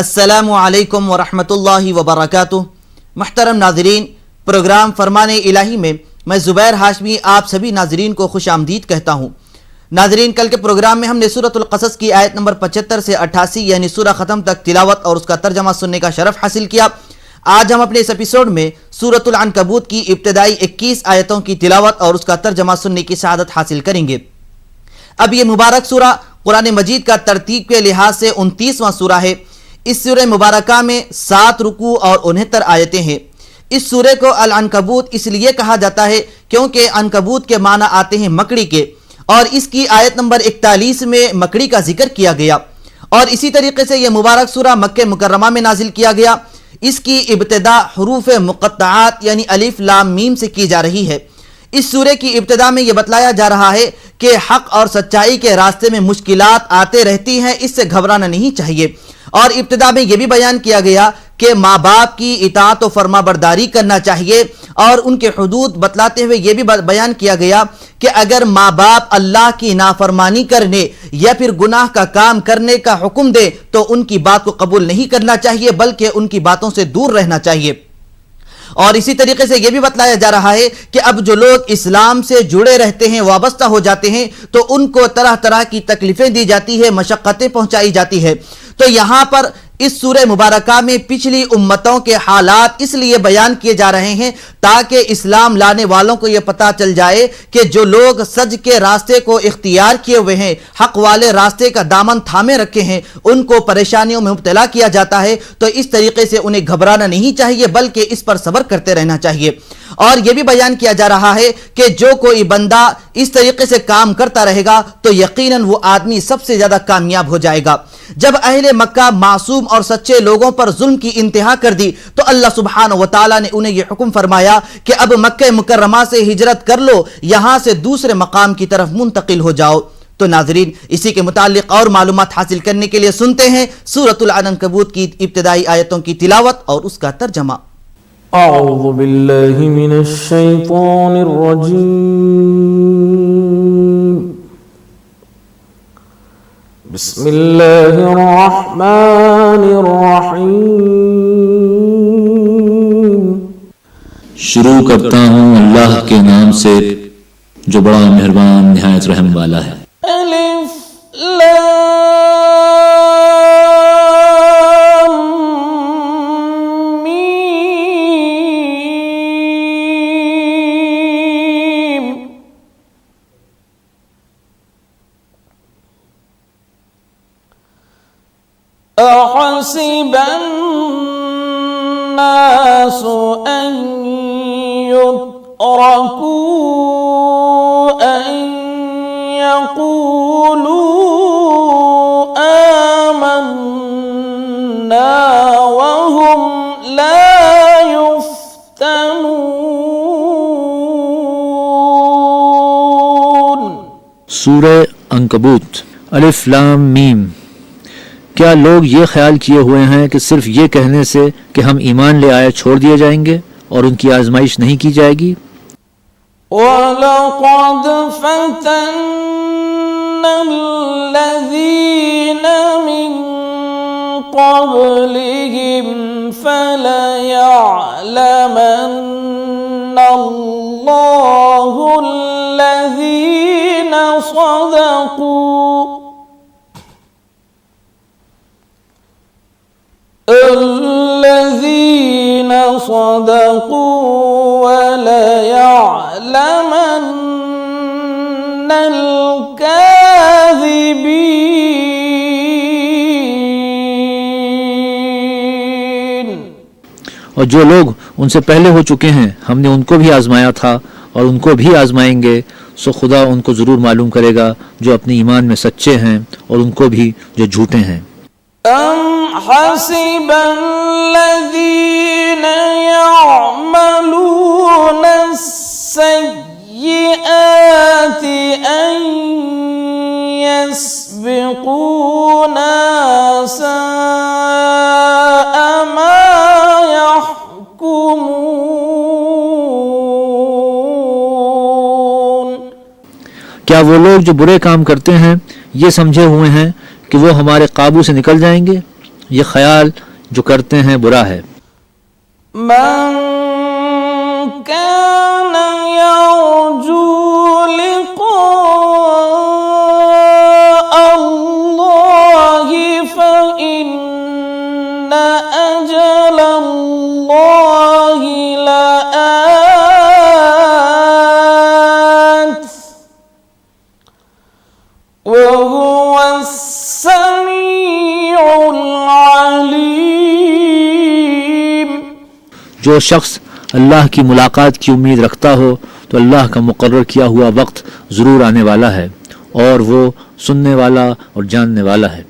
अस्सलामु अलैकुम वरहमतुल्लाहि वबरकातुह। मुहतरम नाज़रीन, प्रोग्राम फरमाने इलाही में मैं ज़ुबैर हाशमी आप सभी नाज़रीन को खुश आमदीद कहता हूँ। नाज़रीन, कल के प्रोग्राम में हमने सूरतुल क़सस की आयत नंबर 75 से 88 यानी सूरह ख़त्म तक तिलावत और उसका तर्जमा सुनने का शरफ़ हासिल किया। आज हम अपने इस एपिसोड में सूरतुल अनकबूत की इब्तिदाई 21 आयतों की तिलावत और उसका तर्जमा सुनने की सआदत हासिल करेंगे। अब ये मुबारक सूरा कुरान मजीद का तरतीब के लिहाज से 29वां सूरा है। इस सूरह मुबारका में 7 रुकू और 69 आयतें हैं। इस सूरे को अल अनकबूत इसलिए कहा जाता है क्योंकि अनकबूत के माना आते हैं मकड़ी के, और इसकी आयत नंबर 41 में मकड़ी का जिक्र किया गया। और इसी तरीके से यह मुबारक सूरा मक्के मुकर्रमा में नाजिल किया गया। इसकी इब्तिदा हुरूफ मुक़त्तआत यानी अलिफ लाम मीम से की जा रही है। इस सूरे की इब्तिदा में यह बतलाया जा रहा है कि हक और सच्चाई के रास्ते में मुश्किलात आते रहती हैं, इससे घबराना नहीं चाहिए। और इब्तिदा में यह भी बयान किया गया कि माँ बाप की इताअत और फरमाबरदारी करना चाहिए, और उनके हुदूद बतलाते हुए यह भी बयान किया गया कि अगर माँ बाप अल्लाह की नाफरमानी करने या फिर गुनाह का काम करने का हुक्म दे तो उनकी बात को कबूल नहीं करना चाहिए, बल्कि उनकी बातों से दूर रहना चाहिए। और इसी तरीके से यह भी बतलाया जा रहा है कि अब जो लोग इस्लाम से जुड़े रहते हैं, वाबस्ता हो जाते हैं, तो उनको तरह तरह की तकलीफें दी जाती है, मशक्क़तें पहुंचाई जाती है। तो यहां पर इस सूरह मुबारका में पिछली उम्मतों के हालात इसलिए बयान किए जा रहे हैं ताकि इस्लाम लाने वालों को यह पता चल जाए कि जो लोग सच के रास्ते को इख्तियार किए हुए हैं, हक वाले रास्ते का दामन थामे रखे हैं, उनको परेशानियों में मुब्तला किया जाता है। तो इस तरीके से उन्हें घबराना नहीं चाहिए, बल्कि इस पर सब्र करते रहना चाहिए। और यह भी बयान किया जा रहा है कि जो कोई बंदा इस तरीके से काम करता रहेगा तो यकीनन वो आदमी सबसे ज्यादा कामयाब हो जाएगा। जब अहले मक्का मासूम और सच्चे लोगों पर जुल्म की इंतहा कर दी तो अल्लाह सुब्हानहू व तआला ने उन्हें यह हुक्म फरमाया कि अब मक्के मुकर्रमा से हिजरत कर लो, यहां से दूसरे मकाम की तरफ मुंतकिल हो जाओ। तो नाजरीन, इसी के मुतालिक और मालूमात हासिल करने के लिए सुनते हैं सूरतुल अनकबूत की इब्तिदाई आयतों की तिलावत और उसका तर्जमा। अऊज़ु बिल्लाहि मिनश शैतानिर रजीम। बिस्मिल्लाहिर रहमानिर रहीम। शुरू करता हूँ अल्लाह के नाम से जो बड़ा मेहरबान निहायत रहम वाला है। अलिफ लाम मीम। अहसिबन नासु अन युतरकू अन यक़ूलू आमन्ना वहुम ला युफ्तनून। सूरह अंकबूत। अलिफ लाम मीम। क्या लोग ये ख्याल किए हुए हैं कि सिर्फ ये कहने से कि हम ईमान ले आए छोड़ दिए जाएंगे और उनकी आजमाइश नहीं की जाएगी? वलक़द फ़तन्नल्लज़ीन मिन क़ब्लिहिम फलयअलमन्नल्लाहुल्लज़ीन सदक़ू الذين صدقوا وليعلمن الكاذبين। और जो लोग उनसे पहले हो चुके हैं हमने उनको भी आजमाया था और उनको भी आजमाएंगे, सो खुदा उनको जरूर मालूम करेगा जो अपने ईमान में सच्चे हैं और उनको भी जो झूठे हैं। أم حسب الذين يعملون السيئات أن يسبقونا ساء ما يحكمون। क्या वो लोग जो बुरे काम करते हैं ये समझे हुए हैं कि वो हमारे काबू से निकल जाएंगे? ये ख्याल जो करते हैं बुरा है। من كان يرجو لقاء الله فإن أجل الله لآت وهو السميع العليم। जो शख्स अल्लाह की मुलाकात की उम्मीद रखता हो तो अल्लाह का मुकर्रर किया हुआ वक्त ज़रूर आने वाला है और वो सुनने वाला और जानने वाला है।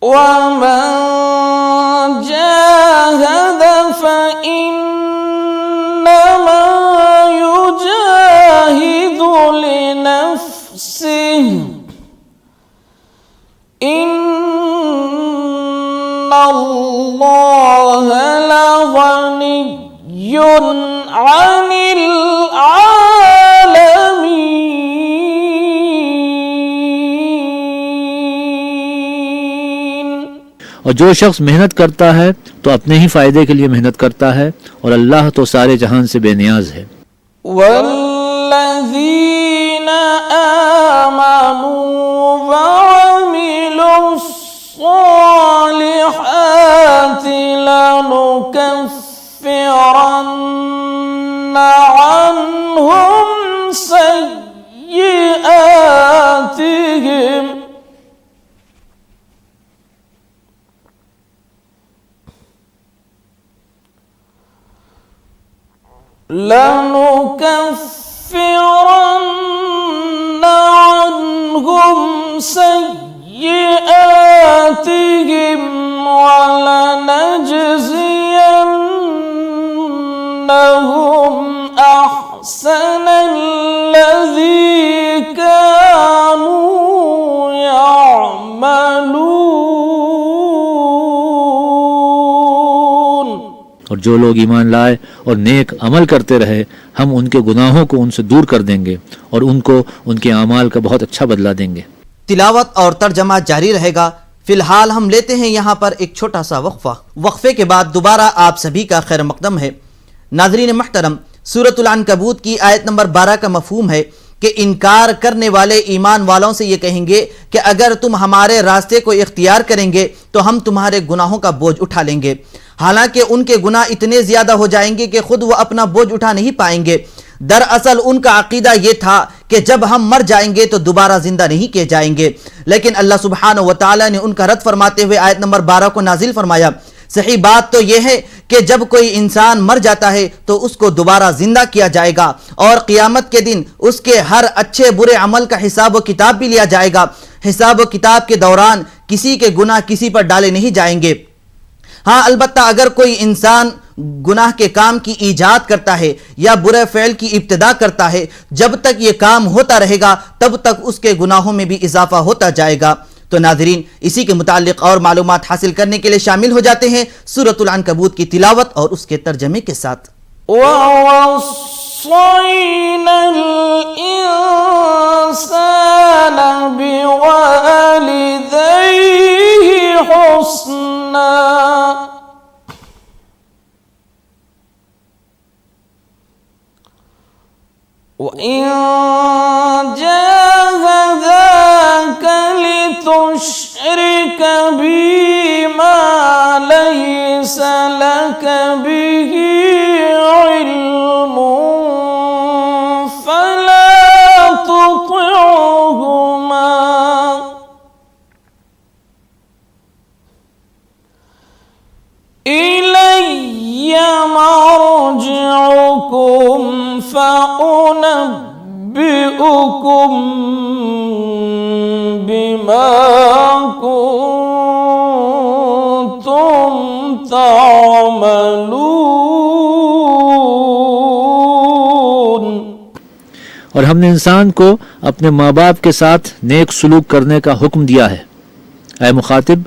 ومن جاهد فإنما يجاهد لنفسه إن الله لغني عن العالمين। और जो शख्स मेहनत करता है तो अपने ही फ़ायदे के लिए मेहनत करता है और अल्लाह तो सारे जहान से बेनियाज है। والذين آمنوا وعملوا الصالحات لنكفرن عنهم سيئاتهم لنكفرن عنهم سيئاتهم ولنجزينهم أحسن الذي كانوا يعملون। और जो लोग ईमान लाए और नेक अमल करते रहे हम उनके गुनाहों को उनसे दूर कर देंगे और उनको उनके अमाल का बहुत अच्छा बदला देंगे। तिलावत और तर्जमा जारी रहेगा। फिलहाल हम लेते हैं यहाँ पर एक छोटा सा वक्फा। वक्फे के बाद दोबारा आप सभी का खैर मकदम है। नाज़रीन महतरम, सूरतुल अनकबूत की आयत नंबर 12 का मफहूम है कि इनकार करने वाले ईमान वालों से ये कहेंगे कि अगर तुम हमारे रास्ते को इख्तियार करेंगे तो हम तुम्हारे गुनाहों का बोझ उठा लेंगे। हालांकि उनके गुनाह इतने ज़्यादा हो जाएंगे कि खुद वो अपना बोझ उठा नहीं पाएंगे। दरअसल उनका अकीदा ये था कि जब हम मर जाएंगे तो दोबारा जिंदा नहीं किए जाएंगे। लेकिन अल्लाह सुब्हानहू व तआला ने उनका रद्द फरमाते हुए आयत नंबर 12 को नाजिल फरमाया। सही बात तो यह है कि जब कोई इंसान मर जाता है तो उसको दोबारा जिंदा किया जाएगा और क़ियामत के दिन उसके हर अच्छे बुरे अमल का हिसाब व किताब भी लिया जाएगा। हिसाब व किताब के दौरान किसी के गुनाह किसी पर डाले नहीं जाएंगे। हाँ, अलबत्ता अगर कोई इंसान गुनाह के काम की ईजाद करता है या बुरे फ़ेल की इब्तिदा करता है, जब तक ये काम होता रहेगा तब तक उसके गुनाहों में भी इजाफा होता जाएगा। तो नाज़रीन, इसी के मुताल्लिक़ और मालूमात हासिल करने के लिए शामिल हो जाते हैं सूरतुल अनकबूत की तिलावत और उसके तर्जमे के साथ। وَوَصَّيْنَا الْإِنسَانَ بِوَالِدَيْهِ حُسْنًا وَإِن جَاهَدَاكَ لِتُشْرِكَ بِي مَا لَيْسَ لَكَ بِهِ عِلْمٌ فَلَا تُطِعْهُمَا إِلَيَّ مَرْجِعُكُمْ فَأُنَبِّئُكُم بِمَا كُنتُمْ تعملون। और हमने इंसान को अपने माँ बाप के साथ नेक सलूक करने का हुक्म दिया है। ऐ मुखातिब,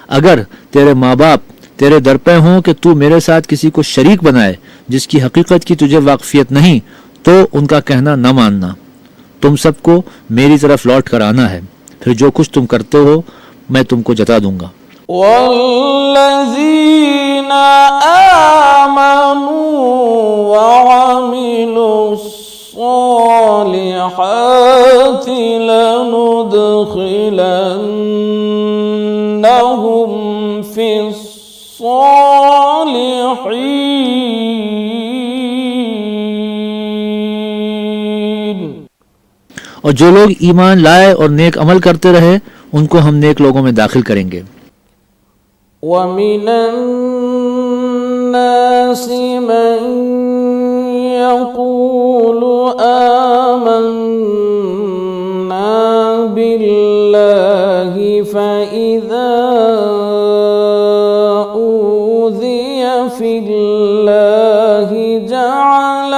अगर तेरे माँ बाप तेरे दर पे हों कि तू मेरे साथ किसी को शरीक बनाए जिसकी हकीकत की तुझे वाकफियत नहीं, तो उनका कहना न मानना। तुम सबको मेरी तरफ लौट कर आना है, फिर जो कुछ तुम करते हो मैं तुमको जता दूंगा। والذين آمنوا وعملوا الصالحات لندخلنهم في الصالحين। और जो लोग ईमान लाए और नेक अमल करते रहे उनको हम नेक लोगों में दाखिल करेंगे। ومن الناس من يقول آمنا بالله فإذا أوذي في الله جعل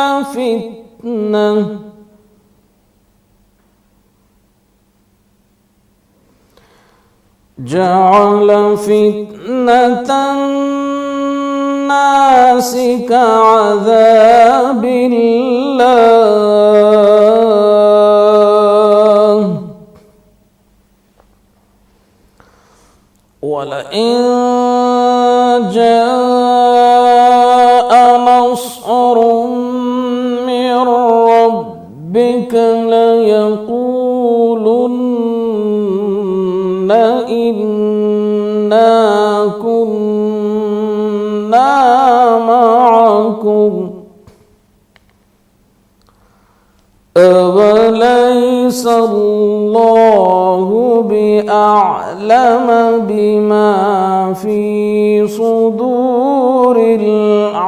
فتنة الناس كعذاب الله ولئن جاء نصر من ربك ليقولن إنا كنا معكم أوليس الله بأعلم بما في صدور العالمين।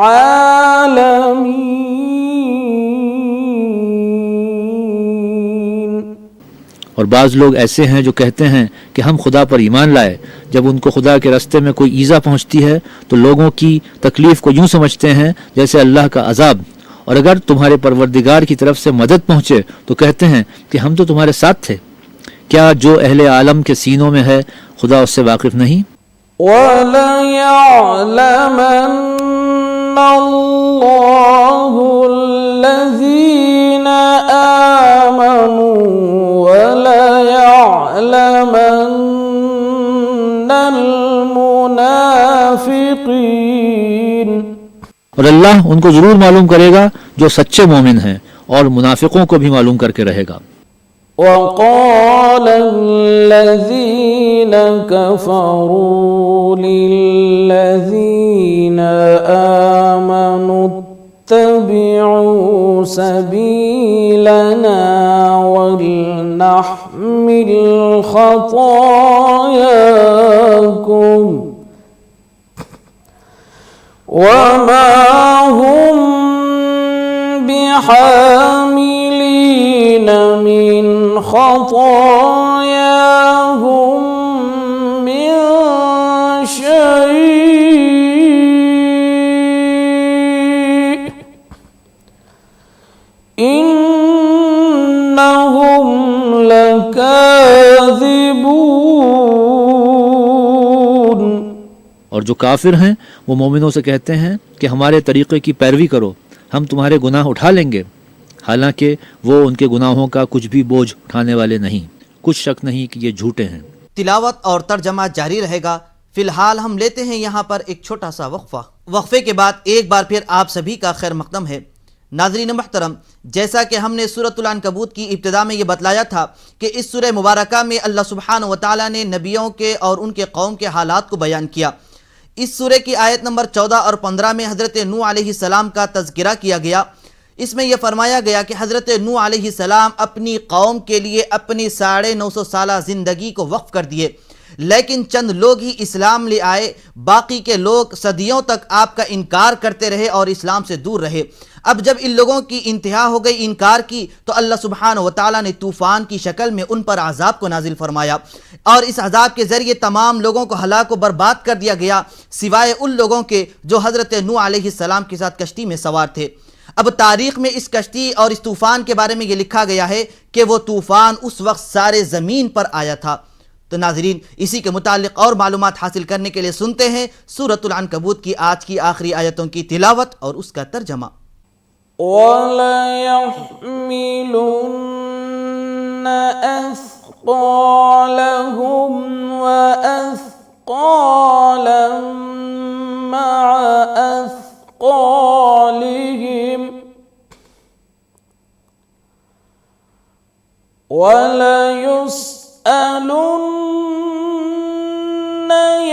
और बाज़ लोग ऐसे हैं जो कहते हैं कि हम खुदा पर ईमान लाए, जब उनको खुदा के रास्ते में कोई ईज़ा पहुंचती है तो लोगों की तकलीफ़ को यूं समझते हैं जैसे अल्लाह का अजाब, और अगर तुम्हारे परवरदिगार की तरफ से मदद पहुंचे तो कहते हैं कि हम तो तुम्हारे साथ थे। क्या जो अहले आलम के सीनों में है खुदा उससे वाकिफ नहीं? وَلَيَعْلَمَنَّ اللَّهُ الَّذِينَ آمَنُوا وَلَيَعْلَمَنَّ الْمُنَافِقِينَ। और अल्लाह उनको ज़रूर मालूम करेगा जो सच्चे मोमिन हैं, और मुनाफिकों को भी मालूम करके रहेगा। وقال الذين كفروا للذين آمنوا اتبعوا سبيلنا ولنحمل خطاياكم وما هم بحاملين من خطاياهم من شيء إنهم لكاذبون। और जो काफिर हैं वो मोमिनों से कहते हैं कि हमारे तरीक़े की पैरवी करो, हम तुम्हारे गुनाह उठा लेंगे, हालांकि वो उनके गुनाहों का कुछ भी बोझ उठाने वाले नहीं। कुछ शक नहीं कि ये झूठे हैं। तिलावत और तर्जमा जारी रहेगा। फिलहाल हम लेते हैं यहाँ पर एक छोटा सा वक्फा। वक्फे के बाद एक बार फिर आप सभी का खैर मकदम है। नाज़रीन मोहतरम, जैसा कि हमने सूरतुल अनकबूत की इब्तिदा में ये बतलाया था कि इस सूरह मुबारका में अल्लाह सुब्हानहु व तआला ने नबियों के और उनके कौम के हालात को बयान किया। इस सूरह की आयत नंबर 14 और 15 में हज़रत नूह अलैहिस्सलाम का तज़किरा किया गया। इसमें यह फरमाया गया कि हज़रत नूह अलैहिस्सलाम अपनी कौम के लिए अपनी 950 साल ज़िंदगी को वक्फ कर दिए, लेकिन चंद लोग ही इस्लाम ले आए, बाकी के लोग सदियों तक आपका इनकार करते रहे और इस्लाम से दूर रहे। अब जब इन लोगों की इंतहा हो गई इनकार की, तो अल्लाह सुब्हानहु व तआला ने तूफ़ान की शक्ल में उन पर अज़ाब को नाजिल फरमाया और इस अज़ाब के ज़रिए तमाम लोगों को हलाक व बर्बाद कर दिया गया, सिवाय उन लोगों के जो हज़रत नूह अलैहिस्सलाम के साथ कश्ती में सवार थे। अब तारीख़ में इस कश्ती और इस तूफ़ान के बारे में ये लिखा गया है कि वो तूफ़ान उस वक्त सारे ज़मीन पर आया था। तो नाज़रीन, इसी के मुतालिक और मालूमात हासिल करने के लिए सुनते हैं सूरतुल अनकबूत की आज की आखिरी आयतों की तिलावत और उसका तर्जमा। وَلَيَحْمِلُنَّ أَثْقَالَهُمْ وَأَثْقَالًا أثقالا مع أثقالهم وليسألن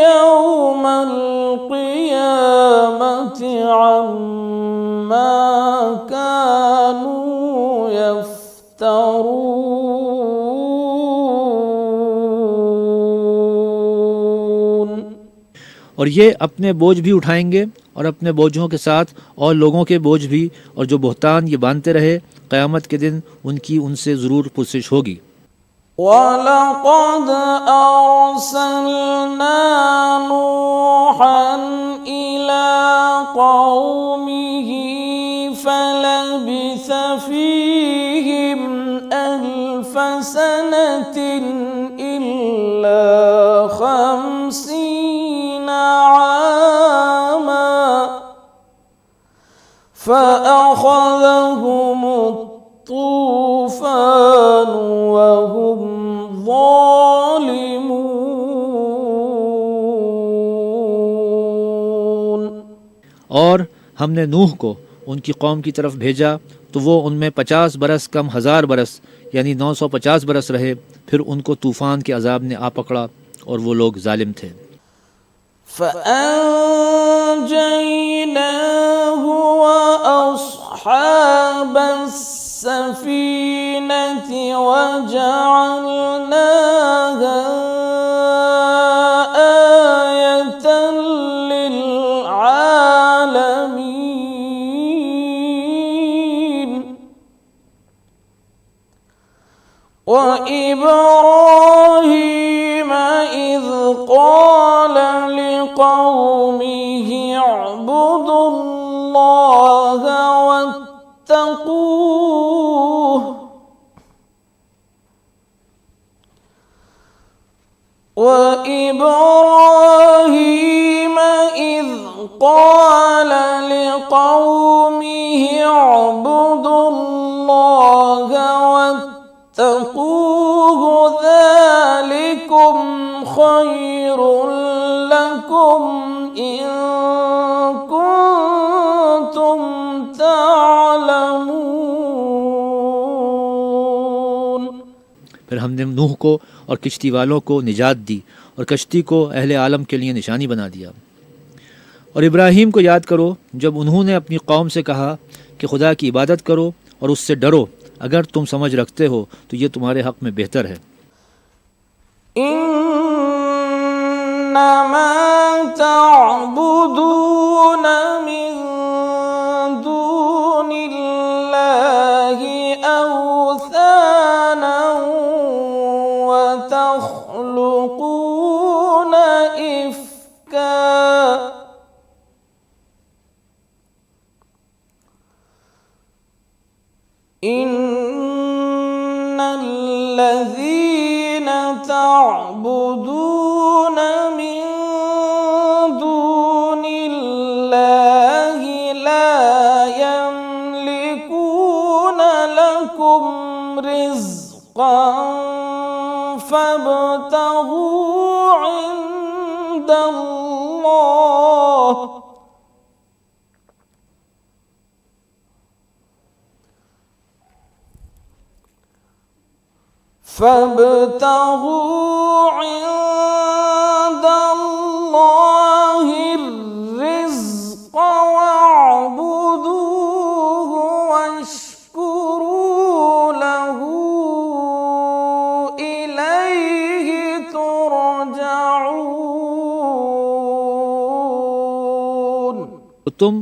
يوم القيامة عما كانوا يفترون. और ये अपने बोझ भी उठाएंगे और अपने बोझों के साथ और लोगों के बोझ भी, और जो बहतान ये बांधते रहे, क़यामत के दिन उनकी उनसे ज़रूर पुरसिश होगी। वलक़द अर्सलना नूहन इला क़ौमिही फलबिथ फ़ीहिम अल्फ़ सनतिन इल्ला ख़म्सीन आमा فأخذهم الطوفان وهم ظالمون. और हमने नूह को उनकी कौम की तरफ भेजा तो वो उनमें 50 बरस कम 1000 बरस यानी 950 बरस रहे, फिर उनको तूफ़ान के अजाब ने आ पकड़ा और वो लोग जालिम थे। فأنجيناه وأصحاب السفينة وجعلناها آية للعالمين. وإبراهيم إذ قال لقومه اعبدوا الله واتقوه وإبراهيم إذ قال لقومه اعبدوا الله واتقوه ذلكم خير لكم إن كنتم تعلمون. फिर हमने नूह को और किश्ती वालों को निजात दी और कश्ती को अहले आलम के लिए निशानी बना दिया। और इब्राहीम को याद करो जब उन्होंने अपनी कौम से कहा कि खुदा की इबादत करो और उससे डरो, अगर तुम समझ रखते हो तो ये तुम्हारे हक़ में बेहतर है। इन्नमा तअबुदून मिन दूनिल्लाहि औसाना व तख़्लुक़ून इफ़्का इन्नल्लज़ीन तअबुदून मिन दूनिल्लाहि ला यमलिकून लकुम रिज़क़न फब्तगू इंदल्लाह فابتغوا عند الله الرزق واعبدوه واشكروا له إليه ترجعون. तो तुम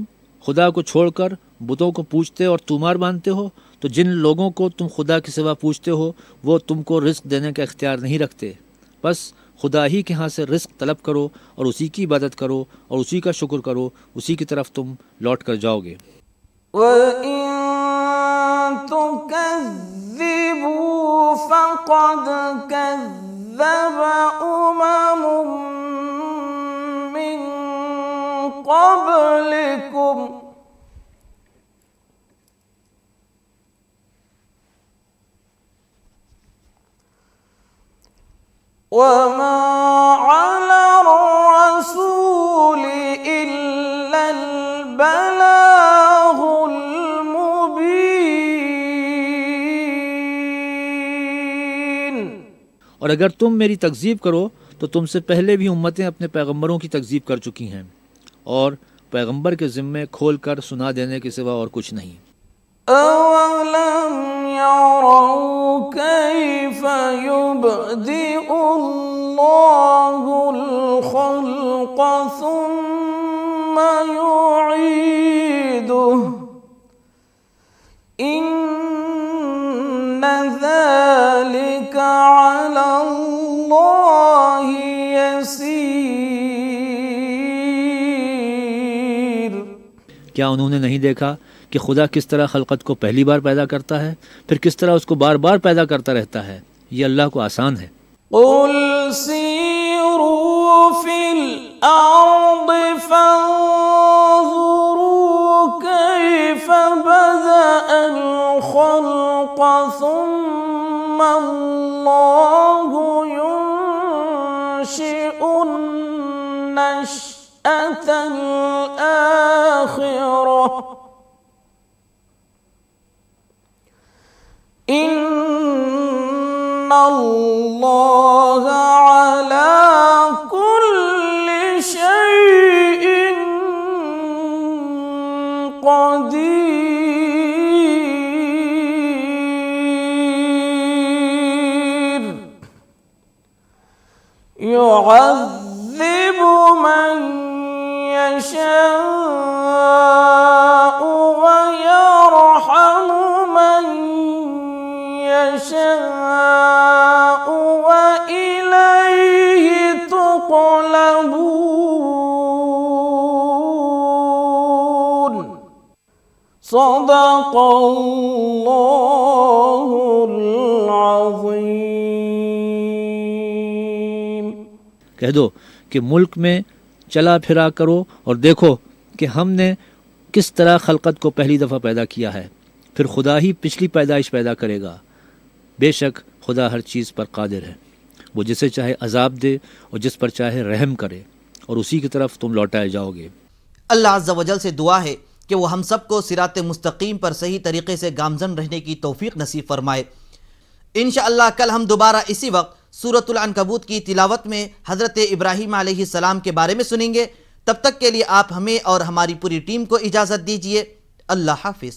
खुदा को छोड़कर बुतों को पूजते और तूमार मानते हो, तो जिन लोगों को तुम खुदा के सिवा पूजते हो वो तुमको रिस्क देने का इख्तियार नहीं रखते। बस खुदा ही के यहाँ से रिस्क तलब करो और उसी की इबादत करो और उसी का शुक्र करो, उसी की तरफ तुम लौट कर जाओगे। وَإِن تُكَذِّبُوا فَقَدْ كَذَّبَ أُمَمٌ مِّن قَبْلِكُمْ وَمَا عَلَى और अगर तुम मेरी तकज़ीब करो तो तुमसे पहले भी उम्मतें अपने पैगंबरों की तकज़ीब कर चुकी हैं और पैगंबर के ज़िम्मे खोल कर सुना देने के सिवा और कुछ नहीं। أولم يروا كيف يبدئ الله الخلق ثم يعيده إن ذلك على الله يسير। क्या उन्होंने नहीं देखा कि खुदा किस तरह खलकत को पहली बार पैदा करता है फिर किस तरह उसको बार बार पैदा करता रहता है? ये अल्लाह को आसान है। قل سيروا في الأرض فانظروا كيف بدأ الخلق ثم الله ينشئ النشأة الآخرة إن الله على كل شيء قدير يعذب من يشاء ويرحم من يشاء وإليه تقلبون صدق الله العظيم। कह दो कि मुल्क में चला फिरा करो और देखो कि हमने किस तरह खलकत को पहली दफ़ा पैदा किया है, फिर खुदा ही पिछली पैदाइश पैदा करेगा। बेशक खुदा हर चीज़ पर कादिर है, वो जिसे चाहे अजाब दे और जिस पर चाहे रहम करे और उसी की तरफ तुम लौटाए जाओगे। अल्लाह अज़्ज़ा वजल से दुआ है कि वो हम सबको सिरात मुस्तकीम पर सही तरीके से गामजन रहने की तौफीक नसीब फरमाए। इंशाअल्लाह कल हम दोबारा इसी वक्त सूरतुल अनकबूत की तिलावत में हज़रत इब्राहीम अलैहिस्सलाम के बारे में सुनेंगे। तब तक के लिए आप हमें और हमारी पूरी टीम को इजाज़त दीजिए। अल्लाह हाफिज़।